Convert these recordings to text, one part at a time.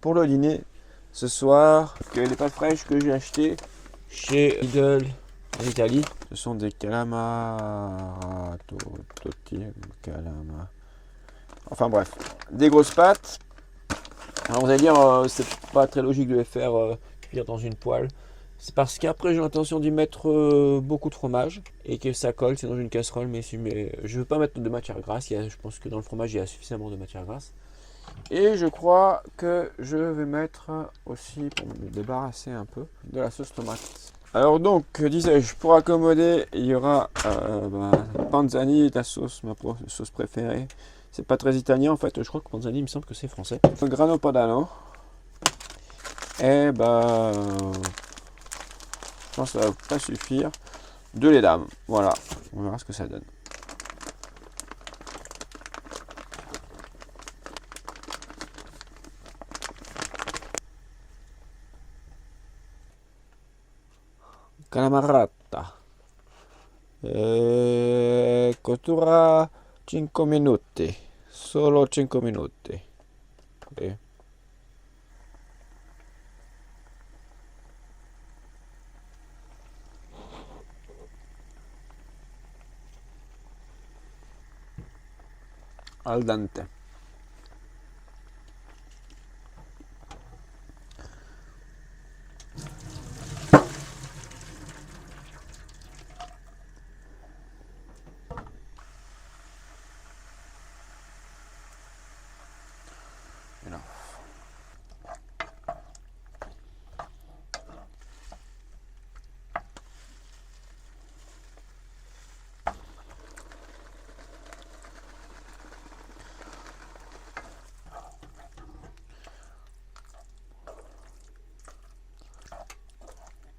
Pour le dîner, ce soir, les pâtes fraîches que j'ai achetées chez Lidl en Italie, ce sont des calamars. Calamars. Enfin bref, des grosses pâtes. Alors vous allez dire, c'est pas très logique de les faire cuire dans une poêle. C'est parce qu'après j'ai l'intention d'y mettre beaucoup de fromage et que ça colle, c'est dans une casserole, mais je veux pas mettre de matière grasse. Je pense que dans le fromage il y a suffisamment de matière grasse. Et je crois que je vais mettre aussi, pour me débarrasser un peu, de la sauce tomate. Alors donc, disais-je, pour accommoder, il y aura panzani, la sauce, ma sauce préférée. C'est pas très italien en fait, je crois que panzani, il me semble que c'est français. Un grano padano. Et je pense que ça va pas suffire. De lait d'âme, voilà, on verra ce que ça donne. Calamarata. Cottura 5 minuti. Solo 5 minuti. Okay. Al dente.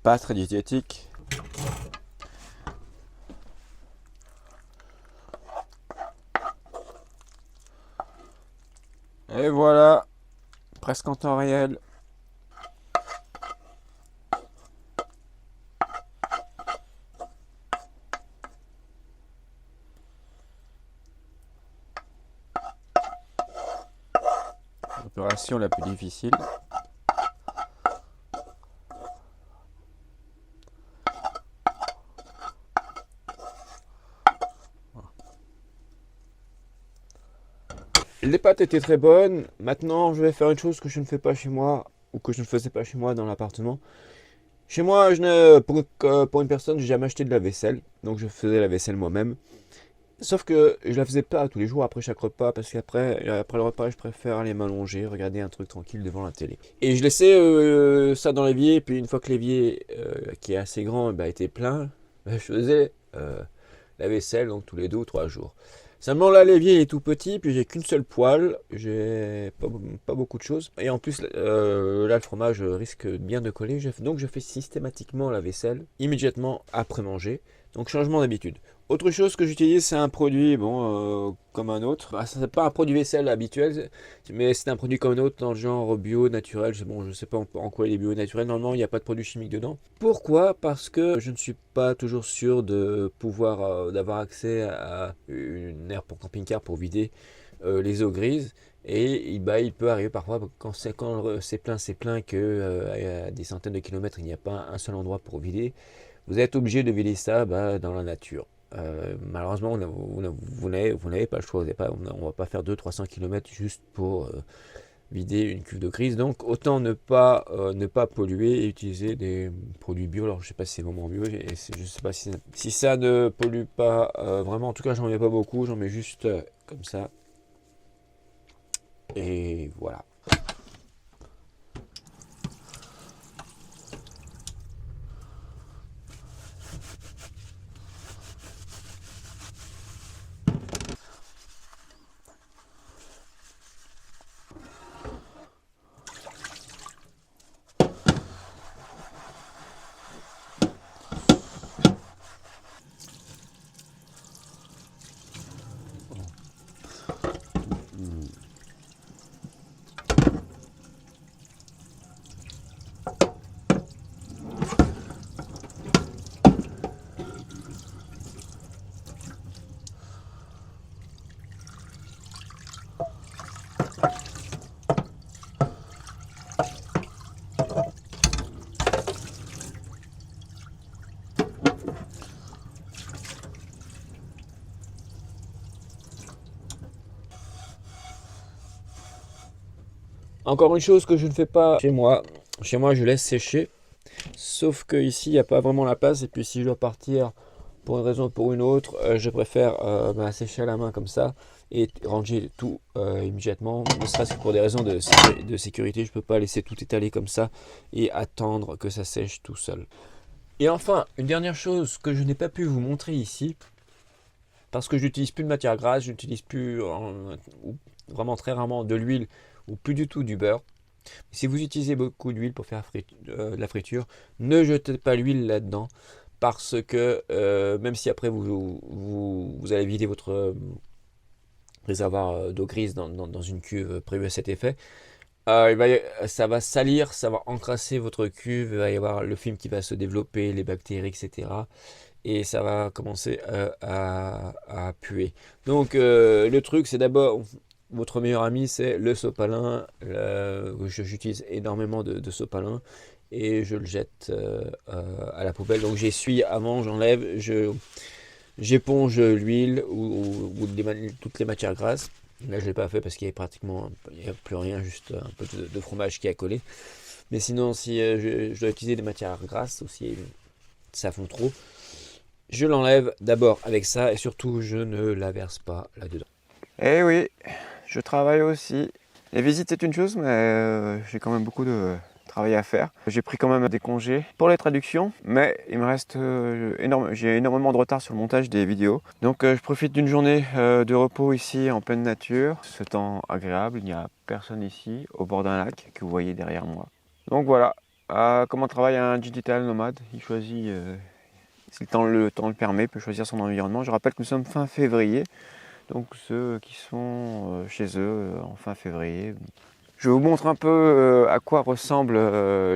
Pas très diététique. Et voilà, presque en temps réel. L'opération la plus difficile. Les pâtes étaient très bonnes. Maintenant, je vais faire une chose que je ne fais pas chez moi, ou que je ne faisais pas chez moi dans l'appartement. Chez moi, pour une personne, j'ai jamais acheté de la vaisselle, donc je faisais la vaisselle moi-même. Sauf que je la faisais pas tous les jours après chaque repas, parce après le repas, je préfère aller m'allonger, regarder un truc tranquille devant la télé. Et je laissais ça dans l'évier, et puis une fois que l'évier, qui est assez grand, était plein, je faisais la vaisselle donc tous les 2 ou 3 jours. Seulement là l'évier est tout petit, puis j'ai qu'une seule poêle, j'ai pas beaucoup de choses. Et en plus là le fromage risque bien de coller, donc je fais systématiquement la vaisselle immédiatement après manger. Donc changement d'habitude. Autre chose que j'utilise, c'est un produit comme un autre. C'est pas un produit vaisselle habituel, mais c'est un produit comme un autre dans le genre bio, naturel. Bon, je sais pas en quoi il est bio, naturel. Normalement, il n'y a pas de produits chimiques dedans. Pourquoi? Parce que je ne suis pas toujours sûr de pouvoir d'avoir accès à une aire pour camping-car pour vider les eaux grises. Et il peut arriver parfois, quand c'est plein que à des centaines de kilomètres, il n'y a pas un seul endroit pour vider. Vous êtes obligé de vider ça dans la nature. Malheureusement, vous n'avez pas le choix. On va pas faire 200-300 km juste pour vider une cuve de grise. Donc, autant ne pas polluer et utiliser des produits bio. Alors, je sais pas si c'est vraiment bio. Je sais pas si ça ne pollue pas vraiment. En tout cas, j'en mets pas beaucoup. J'en mets juste comme ça. Et voilà. Encore une chose que je ne fais pas chez moi. Chez moi, je laisse sécher. Sauf que ici, il n'y a pas vraiment la place. Et puis, si je dois partir pour une raison ou pour une autre, je préfère sécher à la main comme ça et ranger tout immédiatement. Ne serait-ce que pour des raisons de sécurité, je ne peux pas laisser tout étaler comme ça et attendre que ça sèche tout seul. Et enfin, une dernière chose que je n'ai pas pu vous montrer ici, parce que je n'utilise plus de matière grasse, je n'utilise plus ou vraiment très rarement de l'huile ou plus du tout du beurre. Si vous utilisez beaucoup d'huile pour faire la friture, ne jetez pas l'huile là-dedans parce que même si après vous allez vider votre réservoir d'eau grise dans une cuve prévue à cet effet, ça va salir, ça va encrasser votre cuve, il va y avoir le film qui va se développer, les bactéries, etc. Et ça va commencer à puer. Donc le truc, c'est d'abord, votre meilleur ami, c'est le sopalin. J'utilise énormément de sopalin et je le jette à la poubelle. Donc j'essuie avant, j'enlève, j'éponge l'huile ou toutes les matières grasses. Là, je ne l'ai pas fait parce qu'il y avait il n'y a plus rien, juste un peu de fromage qui a collé. Mais sinon, si je dois utiliser des matières grasses ou si ça fond trop, je l'enlève d'abord avec ça et surtout, je ne la verse pas là-dedans. Eh oui, je travaille aussi. Les visites c'est une chose, mais j'ai quand même beaucoup de travail à faire. J'ai pris quand même des congés pour les traductions, mais il me reste j'ai énormément de retard sur le montage des vidéos. Donc je profite d'une journée de repos ici en pleine nature. Ce temps agréable, il n'y a personne ici, au bord d'un lac que vous voyez derrière moi. Donc voilà, comment travaille un digital nomade. Il choisit, si le temps le permet, il peut choisir son environnement. Je rappelle que nous sommes fin février. Donc ceux qui sont chez eux en fin février. Je vous montre un peu à quoi ressemblent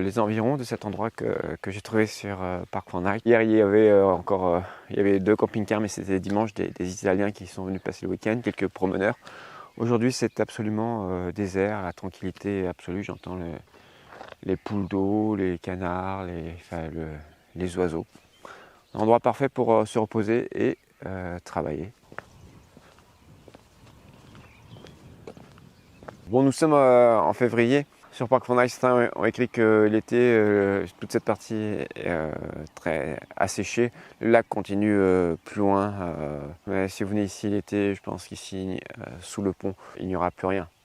les environs de cet endroit que j'ai trouvé sur Park Van Eyck. Hier il y avait il y avait 2 camping-cars, mais c'était dimanche, des Italiens qui sont venus passer le week-end, quelques promeneurs. Aujourd'hui c'est absolument désert, la tranquillité absolue. J'entends les poules d'eau, les canards, les oiseaux. Un endroit parfait pour se reposer et travailler. Bon, nous sommes en février. Sur Park Van Eyck, certains ont écrit que l'été, toute cette partie est très asséchée. Le lac continue plus loin. Mais si vous venez ici l'été, je pense qu'ici, sous le pont, il n'y aura plus rien.